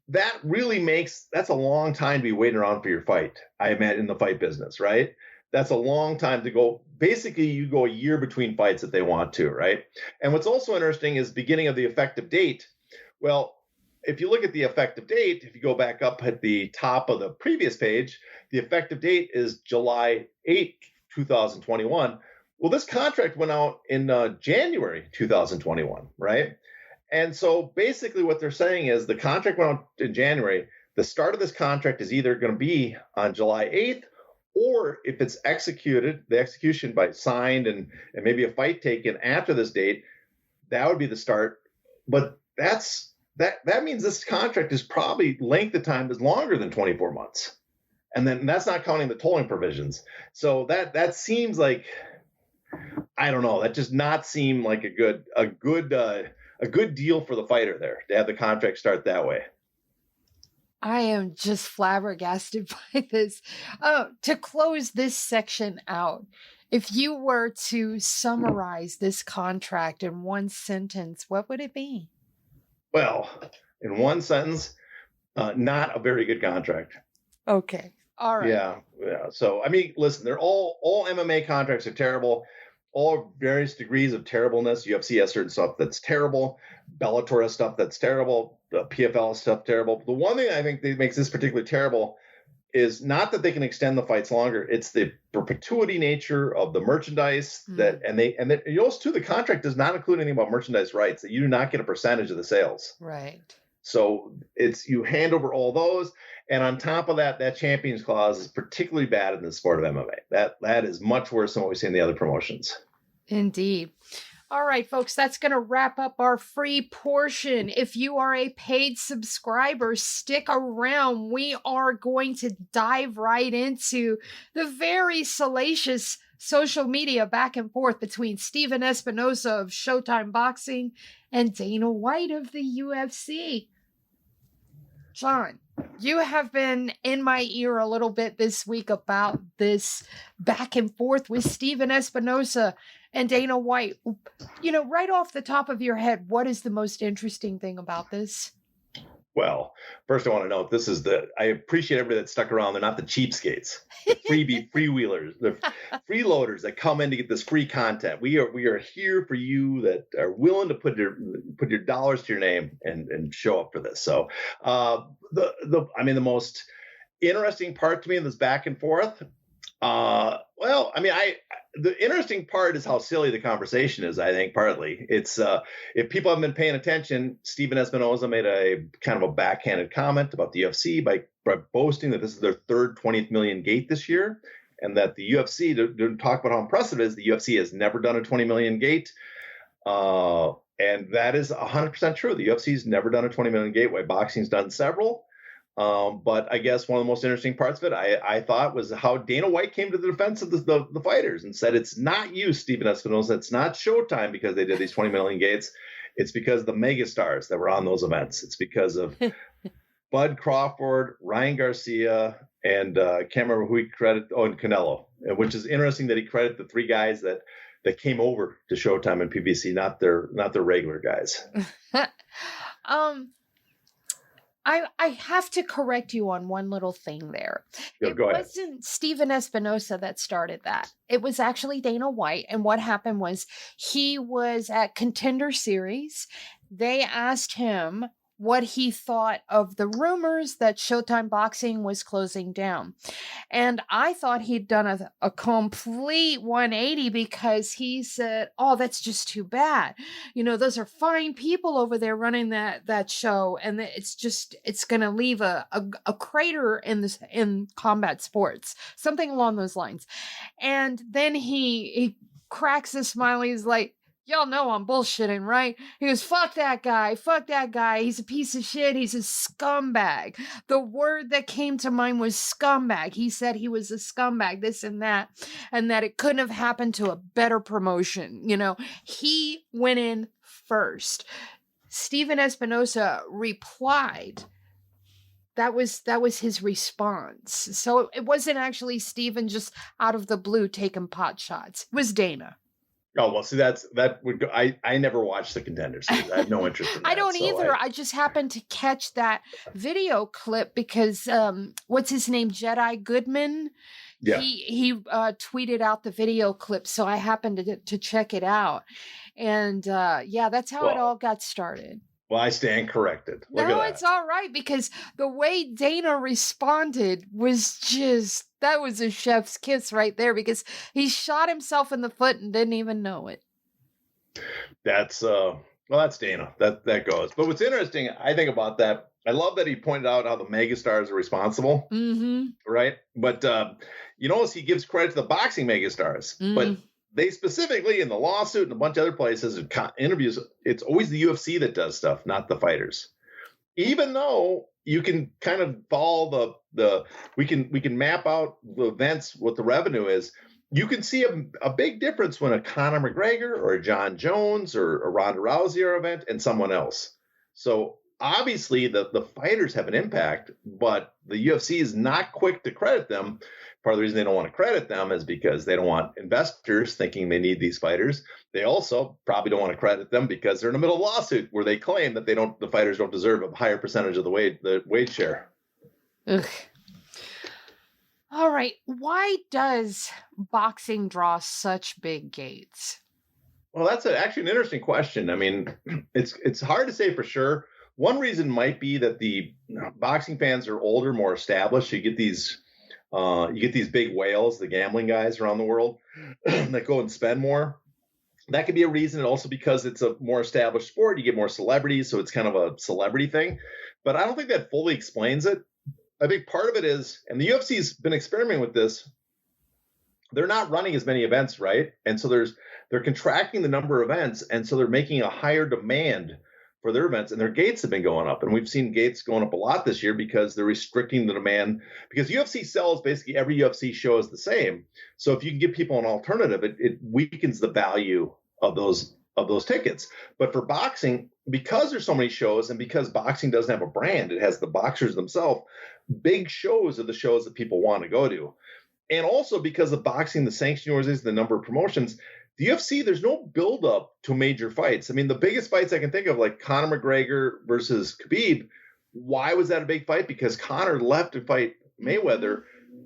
that really that's a long time to be waiting around for your fight, I imagine, in the fight business, right? That's a long time to go. Basically, you go a year between fights if they want to, right? And what's also interesting is beginning of the effective date. Well, if you look at the effective date, if you go back up at the top of the previous page, the effective date is July 8th, 2021. Well, this contract went out in January 2021, right? And so basically what they're saying is the contract went out in January. The start of this contract is either going to be on July 8th, or if it's executed, the execution by signed and maybe a fight taken after this date, that would be the start. But that means this contract is probably length of time is longer than 24 months. And then that's not counting the tolling provisions. So that seems like, I don't know, that does not seem like a good deal for the fighter there to have the contract start that way. I am just flabbergasted by this. To close this section out, if you were to summarize this contract in one sentence, what would it be? Well, in one sentence, not a very good contract. Okay. All right. Yeah. So, I mean, listen, they're all MMA contracts are terrible. All various degrees of terribleness. UFC has certain stuff that's terrible. Bellator has stuff that's terrible. The PFL has stuff terrible. The one thing I think that makes this particularly terrible is not that they can extend the fights longer. It's the perpetuity nature of the merchandise and also too, the contract does not include anything about merchandise rights, that you do not get a percentage of the sales. Right. So you hand over all those. And on top of that champions clause is particularly bad in the sport of MMA. That is much worse than what we see in the other promotions. Indeed. All right, folks, that's going to wrap up our free portion. If you are a paid subscriber, stick around. We are going to dive right into the very salacious social media back and forth between Steven Espinosa of Showtime Boxing and Dana White of the UFC. John, you have been in my ear a little bit this week about this back and forth with Steven Espinosa and Dana White. Right off the top of your head, what is the most interesting thing about this? Well, first I want to note I appreciate everybody that stuck around. They're not the cheapskates, the freewheelers, the freeloaders that come in to get this free content. We are here for you that are willing to put your dollars to your name and show up for this. So the most interesting part to me in this back and forth, the interesting part is how silly the conversation is, I think, partly. It's if people haven't been paying attention, Steven Espinosa made a kind of a backhanded comment about the UFC by boasting that this is their third 20th million gate this year, and that the UFC, to talk about how impressive it is, the UFC has never done a 20 million gate. And that is 100% true. The UFC's never done a 20 million gate, while boxing's done several. But I guess one of the most interesting parts of it, I thought, was how Dana White came to the defense of the fighters and said, it's not you, Steven Espinosa. It's not Showtime because they did these 20 million gates. It's because of the megastars that were on those events. It's because of Bud Crawford, Ryan Garcia, and can't remember who he credited. Oh, and Canelo, which is interesting that he credited the 3 guys that came over to Showtime and PBC, not their regular guys. I have to correct you on one little thing there. It Go ahead. wasn't Steven Espinosa that started that. It was actually Dana White. And what happened was he was at Contender Series. They asked him what he thought of the rumors that Showtime Boxing was closing down. And I thought he'd done a complete 180 because he said, oh, that's just too bad. You know, those are fine people over there running that show. And it's going to leave a crater in combat sports, something along those lines. And then he cracks a smile. He's like, y'all know I'm bullshitting, right? He goes, fuck that guy. Fuck that guy. He's a piece of shit. He's a scumbag. The word that came to mind was scumbag. He said he was a scumbag, this and that it couldn't have happened to a better promotion. You know, he went in first. Steven Espinosa replied. That was his response. So it wasn't actually Steven just out of the blue taking pot shots. It was Dana. Oh, well, see, that would go. I never watched the Contender Series. I have no interest in that. I don't either. I just happened to catch that video clip because what's his name? Jedi Goodman. Yeah. He tweeted out the video clip, so I happened to check it out. And that's how it all got started. Well, I stand corrected. Look at that. It's all right because the way Dana responded was just, that was a chef's kiss right there because he shot himself in the foot and didn't even know it. That's Dana. That goes. But what's interesting, I think about that, I love that he pointed out how the megastars are responsible, right? But you notice he gives credit to the boxing megastars, but they specifically in the lawsuit and a bunch of other places and interviews, it's always the UFC that does stuff, not the fighters. Even though you can kind of follow we can map out the events, what the revenue is. You can see a big difference when a Conor McGregor or a John Jones or a Ronda Rousey are event and someone else. So obviously the fighters have an impact, but the UFC is not quick to credit them. Part of the reason they don't want to credit them is because they don't want investors thinking they need these fighters. They also probably don't want to credit them because they're in the middle of a lawsuit where they claim that the fighters don't deserve a higher percentage of the wage share. Ugh. All right. Why does boxing draw such big gates? Well, that's actually an interesting question. I mean, it's hard to say for sure. One reason might be that the boxing fans are older, more established. You get these big whales, the gambling guys around the world that go and spend more. That could be a reason. And also because it's a more established sport, you get more celebrities. So it's kind of a celebrity thing. But I don't think that fully explains it. I think part of it is, and the UFC's been experimenting with this, they're not running as many events, right? And so they're contracting the number of events. And so they're making a higher demand for their events, and their gates have been going up. And we've seen gates going up a lot this year because they're restricting the demand, because UFC sells basically every UFC show is the same. So if you can give people an alternative, it weakens the value of those tickets. But for boxing, because there's so many shows and because boxing doesn't have a brand, it has the boxers themselves, big shows are the shows that people want to go to. And also because of boxing, the sanction organizations, the number of promotions, the UFC, there's no buildup to major fights. I mean, the biggest fights I can think of, like Conor McGregor versus Khabib, why was that a big fight? Because Conor left to fight Mayweather.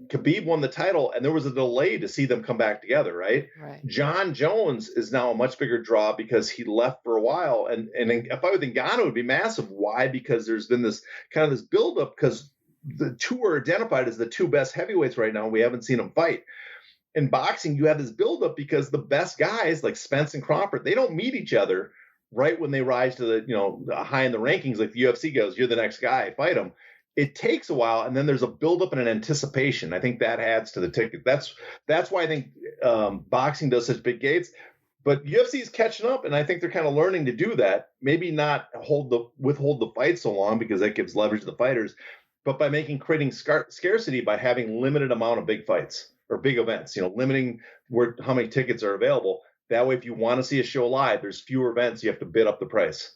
Khabib won the title, and there was a delay to see them come back together, right? John Jones is now a much bigger draw because he left for a while. And if I would think Ngannou would be massive. Why? Because there's been this kind of this buildup because the two are identified as the two best heavyweights right now. We haven't seen them fight. In boxing, you have this buildup because the best guys like Spence and Crawford, they don't meet each other right when they rise to the high in the rankings. Like the UFC goes, you're the next guy, fight them. It takes a while, and then there's a buildup and an anticipation. I think that adds to the ticket. That's why I think boxing does such big gates. But UFC is catching up, and I think they're kind of learning to do that. Maybe not withhold the fight so long because that gives leverage to the fighters, but by creating scarcity by having limited amount of big fights or big events, limiting how many tickets are available. That way, if you want to see a show live, there's fewer events. You have to bid up the price.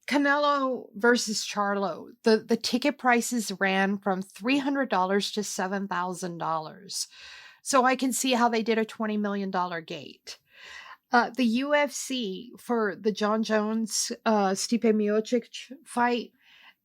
Canelo versus Charlo, the ticket prices ran from $300 to $7,000. So I can see how they did a $20 million gate. The UFC for the John Jones Stipe Miocic fight,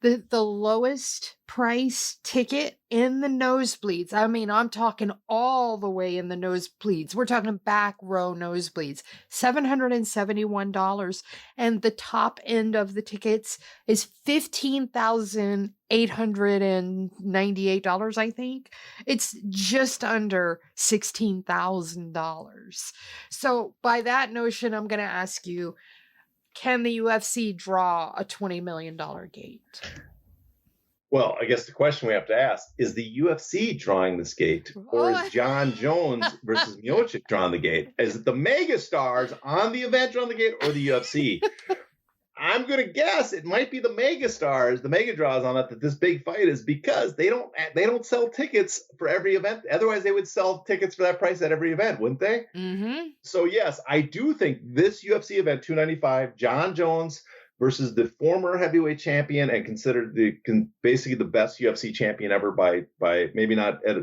the lowest price ticket in the nosebleeds. I mean, I'm talking all the way in the nosebleeds. We're talking back row nosebleeds. $771, and the top end of the tickets is $15,898. I think it's just under $16,000. So by that notion, I'm going to ask you, can the UFC draw a $20 million gate? Well, I guess the question we have to ask, is the UFC drawing this gate, or is John Jones versus Miocic drawing the gate? Is it the mega stars on the event drawing the gate, or the UFC? I'm going to guess it might be the mega stars, the mega draws on it, that this big fight is, because they don't sell tickets for every event. Otherwise, they would sell tickets for that price at every event, wouldn't they? Mm-hmm. So, yes, I do think this UFC event, 295, John Jones versus the former heavyweight champion and considered basically the best UFC champion ever by maybe not at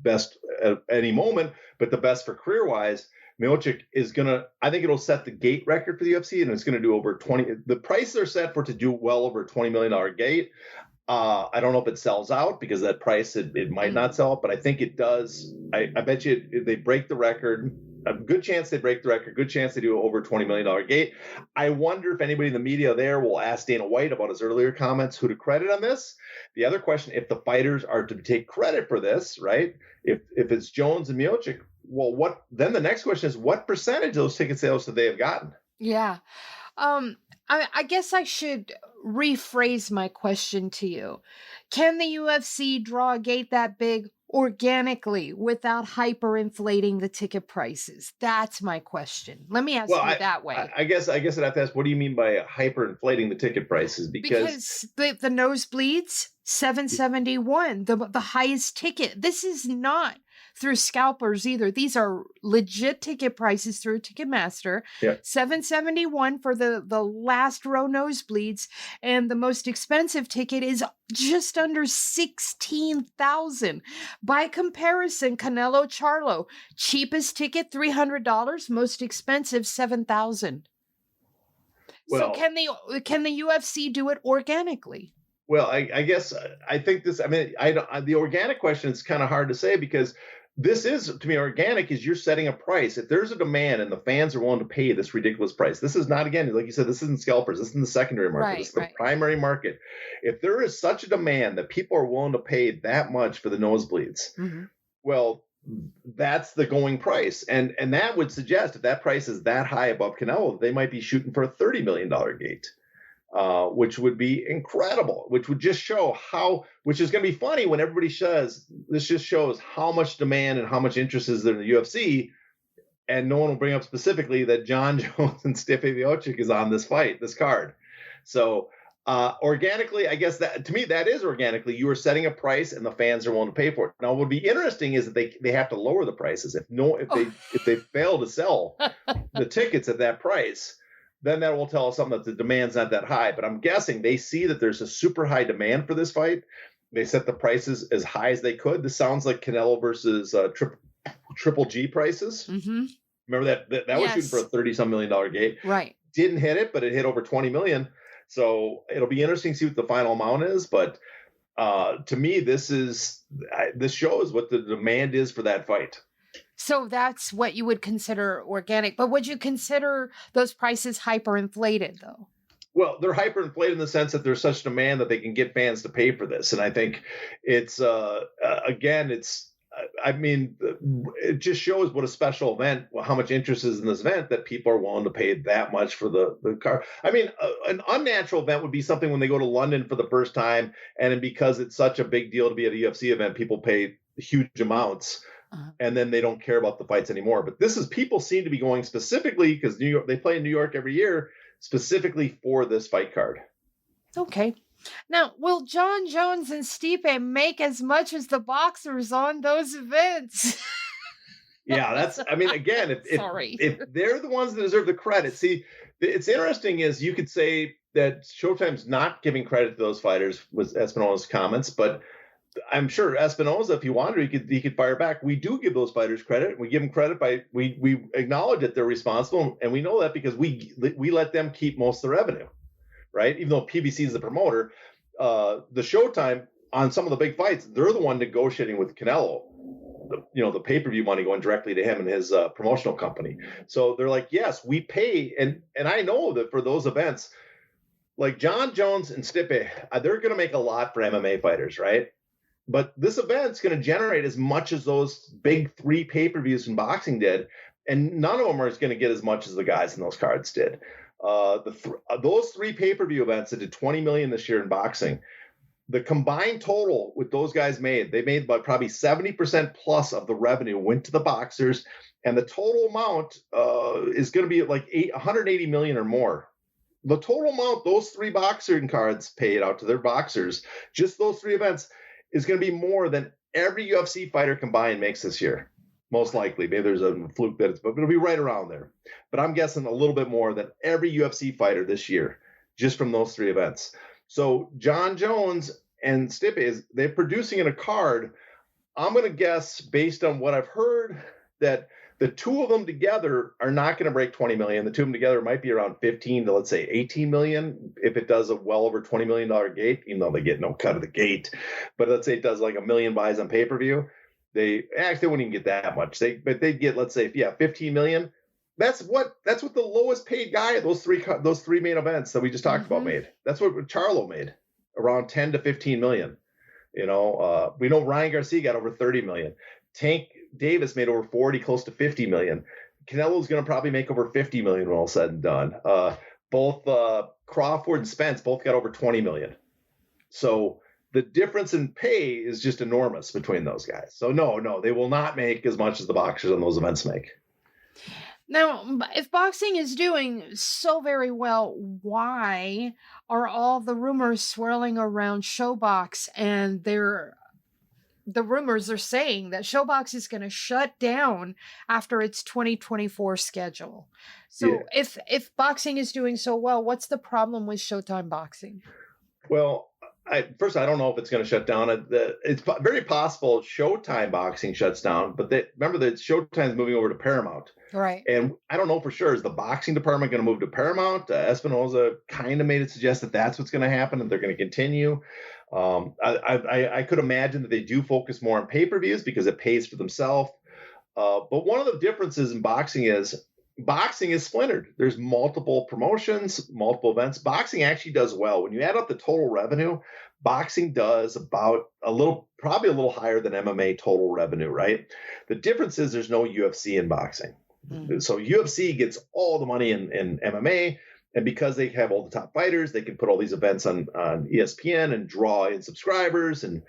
best at any moment, but the best for career-wise. Miocic is I think it'll set the gate record for the UFC, and it's going to do over 20. The prices are set for it to do well over a $20 million gate. I don't know if it sells out, because that price, it might not sell out, but I think it does. I bet you if they break the record, a good chance they break the record, good chance they do over $20 million gate. I wonder if anybody in the media there will ask Dana White about his earlier comments, who to credit on this. The other question, if the fighters are to take credit for this, right? If it's Jones and Miocic, well, then the next question is, what percentage of those ticket sales have they have gotten? Yeah. I guess I should rephrase my question to you. Can the UFC draw a gate that big organically without hyperinflating the ticket prices? That's my question. Let me ask you that way. I guess I'd have to ask, what do you mean by hyperinflating the ticket prices? Because the nosebleeds, $771, the highest ticket. This is not through scalpers either. These are legit ticket prices through Ticketmaster. Yeah. $771 for the last row nosebleeds, and the most expensive ticket is just under $16,000. By comparison, Canelo Charlo, cheapest ticket $300, most expensive $7,000. Well, so can the UFC do it organically? Well, I guess I think this. I mean, the organic question is kind of hard to say, because this is, to me, organic is you're setting a price. If there's a demand and the fans are willing to pay this ridiculous price, this is not, again, like you said, this isn't scalpers. This is the secondary market. This is the primary market. If there is such a demand that people are willing to pay that much for the nosebleeds, well, that's the going price. And that would suggest, if that price is that high above Canelo, they might be shooting for a $30 million gate. Which would be incredible, which would just show which is going to be funny when everybody says, this just shows how much demand and how much interest is there in the UFC, and no one will bring up specifically that John Jones and Stipe Miocic is on this card. So organically, I guess that, to me, that is organically, you are setting a price and the fans are willing to pay for it. Now, what would be interesting is that they have to lower the prices. If they fail to sell the tickets at that price, then that will tell us something, that the demand's not that high. But I'm guessing they see that there's a super high demand for this fight. They set the prices as high as they could. This sounds like Canelo versus Triple G prices. Mm-hmm. Remember that was shooting for a $30-some million gate. Right. Didn't hit it, but it hit over $20 million. So it'll be interesting to see what the final amount is. But to me, this shows what the demand is for that fight. So that's what you would consider organic. But would you consider those prices hyperinflated, though? Well, they're hyperinflated in the sense that there's such demand that they can get fans to pay for this. And I think it's, it just shows what a special event, how much interest is in this event, that people are willing to pay that much for the car. I mean, an unnatural event would be something when they go to London for the first time, and then because it's such a big deal to be at a UFC event, people pay huge amounts. And then they don't care about the fights anymore. But people seem to be going specifically, because New York, they play in New York every year, specifically for this fight card. Okay. Now, will John Jones and Stipe make as much as the boxers on those events? Yeah, again, if they're the ones that deserve the credit. See, it's interesting is you could say that Showtime's not giving credit to those fighters, was Espinola's comments, but I'm sure Espinoza, if he wanted, he could fire back. We do give those fighters credit. We give them credit by we acknowledge that they're responsible, and we know that because we let them keep most of the revenue, right? Even though PBC is the promoter, the Showtime on some of the big fights, they're the one negotiating with Canelo. The pay-per-view money going directly to him and his promotional company. So they're like, yes, we pay, and I know that for those events, like John Jones and Stipe, they're going to make a lot for MMA fighters, right? But this event's going to generate as much as those big 3 pay-per-views in boxing did, and none of them are going to get as much as the guys in those cards did. Those 3 pay-per-view events that did $20 million this year in boxing, the combined total with those guys they made about probably 70% plus of the revenue went to the boxers, and the total amount is going to be like 180 million or more. The total amount those 3 boxing cards paid out to their boxers, just those 3 events, is going to be more than every UFC fighter combined makes this year. Most likely. Maybe there's a fluke but it'll be right around there. But I'm guessing a little bit more than every UFC fighter this year, just from those 3 events. So John Jones and Stipe, they're producing in a card. I'm going to guess, based on what I've heard, that the 2 of them together are not going to break 20 million. The 2 of them together might be around 15 to, let's say, 18 million if it does a well over $20 million gate, even though they get no cut of the gate. But let's say it does like 1 million buys on pay-per-view. They wouldn't even get that much. But they'd get, let's say, 15 million. That's what the lowest paid guy at those three main events that we just talked about made. That's what Charlo made, around 10 to 15 million. We know Ryan Garcia got over 30 million. Tank Davis made over 40, close to 50 million. Canelo's going to probably make over 50 million when all said and done. Both Crawford and Spence both got over 20 million. So the difference in pay is just enormous between those guys. So no, they will not make as much as the boxers on those events make. Now, if boxing is doing so very well, why are all the rumors swirling around ShowBox? And the rumors are saying that ShowBox is going to shut down after its 2024 schedule. So if boxing is doing so well, what's the problem with Showtime Boxing? Well, First, I don't know if it's going to shut down. It's very possible Showtime Boxing shuts down, but remember that Showtime's moving over to Paramount. Right. And I don't know for sure. Is the boxing department going to move to Paramount? Espinoza kind of made it suggest that that's what's going to happen, and they're going to continue. I could imagine that they do focus more on pay-per-views because it pays for themselves. But one of the differences in boxing is splintered. There's multiple promotions, multiple events. Boxing actually does well. When you add up the total revenue, boxing does about probably a little higher than MMA total revenue, right? The difference is there's no UFC in boxing. Mm-hmm. So UFC gets all the money in MMA, and because they have all the top fighters, they can put all these events on ESPN and draw in subscribers and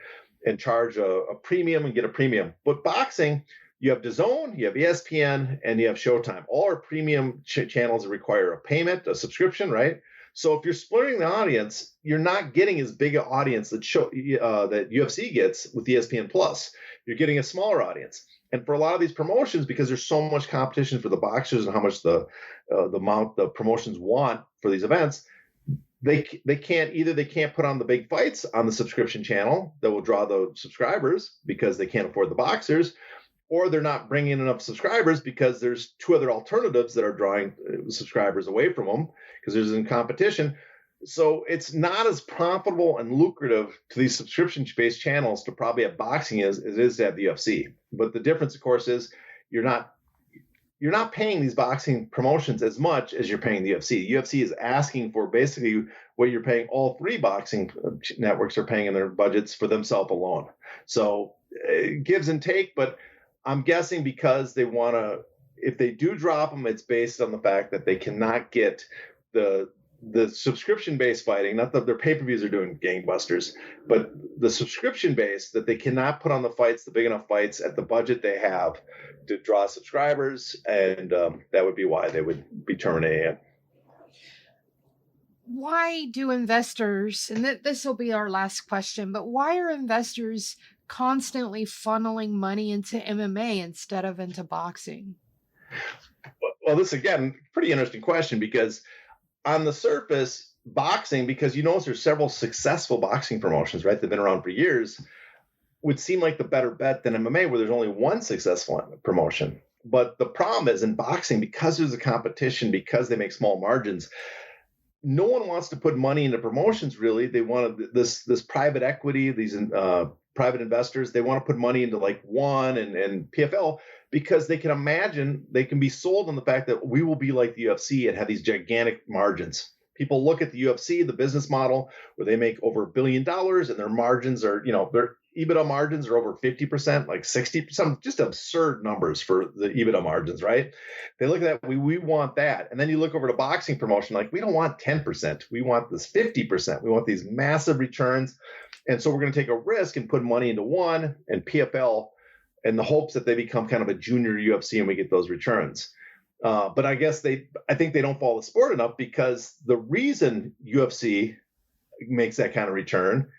charge a premium and get a premium. But boxing, you have DAZN, you have ESPN, and you have Showtime. All our premium channels require a payment, a subscription, right? So if you're splitting the audience, you're not getting as big an audience that UFC gets with ESPN Plus. You're getting a smaller audience. And for a lot of these promotions, because there's so much competition for the boxers and how much the amount the promotions want for these events, they can't put on the big fights on the subscription channel that will draw the subscribers because they can't afford the boxers. Or they're not bringing in enough subscribers because there's 2 other alternatives that are drawing subscribers away from them because there's in competition. So it's not as profitable and lucrative to these subscription-based channels to probably have boxing as it is to have the UFC. But the difference, of course, is you're not paying these boxing promotions as much as you're paying the UFC. The UFC is asking for basically what you're paying all 3 boxing networks are paying in their budgets for themselves alone. So it gives and take, but I'm guessing because they want to, if they do drop them, it's based on the fact that they cannot get the subscription-based fighting, not that their pay-per-views are doing gangbusters, but the subscription-based, that they cannot put on the fights, the big enough fights at the budget they have to draw subscribers, and that would be why they would be terminating it. Why do investors, and this will be our last question, but why are investors constantly funneling money into MMA instead of into boxing? Well, this, again, pretty interesting question, because on the surface, boxing, because you notice there's several successful boxing promotions, right? They've been around for years. would seem like the better bet than MMA, where there's only one successful promotion. But the problem is in boxing, because there's a competition, because they make small margins, no one wants to put money into promotions, really. They want this private equity, these private investors, they want to put money into like ONE and PFL, because they can imagine, they can be sold on the fact that we will be like the UFC and have these gigantic margins. People look at the UFC, the business model, where they make over $1 billion and their margins are, their EBITDA margins are over 50%, like 60%, just absurd numbers for the EBITDA margins, right? They look at that, we want that. And then you look over to boxing promotion, like we don't want 10%, we want this 50%. We want these massive returns. And so we're going to take a risk and put money into ONE and PFL in the hopes that they become kind of a junior UFC and we get those returns. But I guess I think they don't follow the sport enough, because the reason UFC makes that kind of return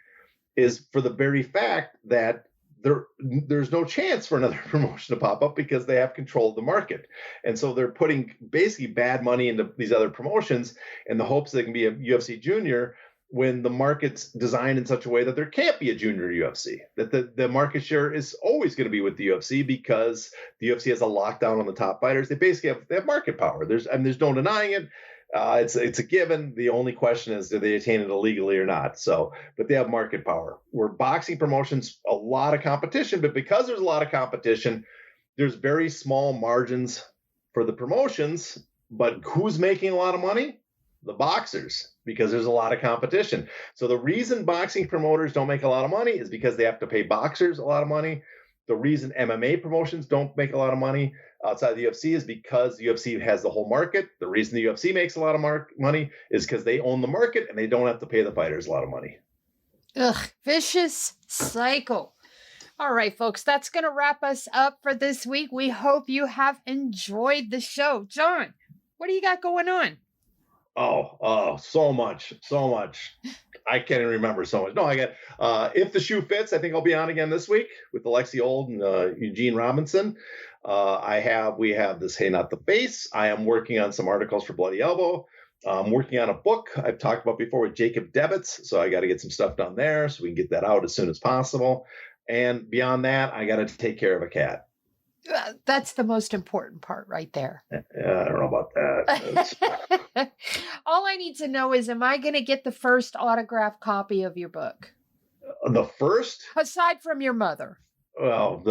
is for the very fact that there's no chance for another promotion to pop up, because they have control of the market. And so they're putting basically bad money into these other promotions in the hopes they can be a UFC junior, when the market's designed in such a way that there can't be a junior UFC, that the market share is always going to be with the UFC, because the UFC has a lockdown on the top fighters. They have market power. There's no denying it. It's a given. The only question is, do they attain it illegally or not? So, but they have market power. Where boxing promotions, a lot of competition, but because there's a lot of competition, there's very small margins for the promotions. But who's making a lot of money? The boxers, because there's a lot of competition. So the reason boxing promoters don't make a lot of money is because they have to pay boxers a lot of money. The reason MMA promotions don't make a lot of money outside the UFC is because the UFC has the whole market. The reason the UFC makes a lot of money is because they own the market and they don't have to pay the fighters a lot of money. Ugh, vicious cycle. All right, folks, that's going to wrap us up for this week. We hope you have enjoyed the show. John, what do you got going on? Oh, so much. I can't even remember so much. No, I got, If the Shoe Fits, I think I'll be on again this week with Alexi Old and Eugene Robinson. We have this Hey Not the Face. I am working on some articles for Bloody Elbow. I'm working on a book I've talked about before with Jacob Debitz. So I got to get some stuff done there so we can get that out as soon as possible. And beyond that, I got to take care of a cat. That's the most important part right there. Yeah, I don't know about that. All I need to know is, am I going to get the first autographed copy of your book? The first? Aside from your mother. Well,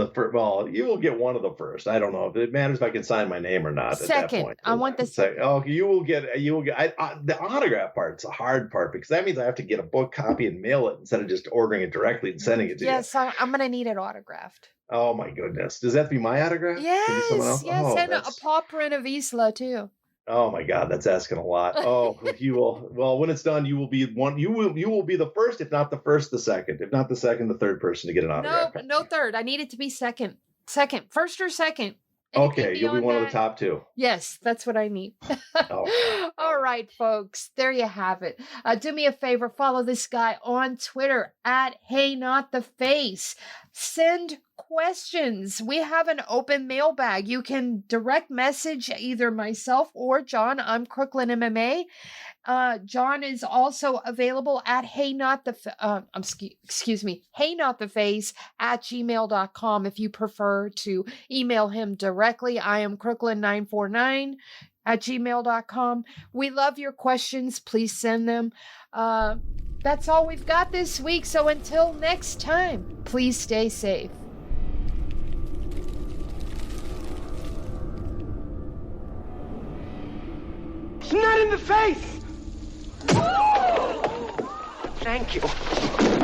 you will get one of the first. I don't know if it matters if I can sign my name or not. Second, at that point. I want the second. Oh, you will get. The autograph part's a hard part, because that means I have to get a book copy and mail it instead of just ordering it directly and sending it to you. Yes, I'm going to need it autographed. Oh my goodness! Does that have to be my autograph? Yes, and a paw print of Isla too. Oh my God, that's asking a lot. Oh, you will. Well, when it's done, you will be one. You will be the first, if not the first, the second, if not the second, the third person to get an autograph. No third. I need it to be second, first or second. Okay, you'll be one of the top two. Yes, that's what I need. Oh. All right, folks, there you have it. Do me a favor, follow this guy on Twitter at Hey Not the Face. Send questions. We have an open mailbag. You can direct message either myself or John. I'm Crooklyn MMA. John is also available at Hey Not the Face at gmail.com if you prefer to email him directly. I am Crooklyn949 at gmail.com. We love your questions. Please send them. That's all we've got this week. So until next time, please stay safe. Not in the face! Thank you.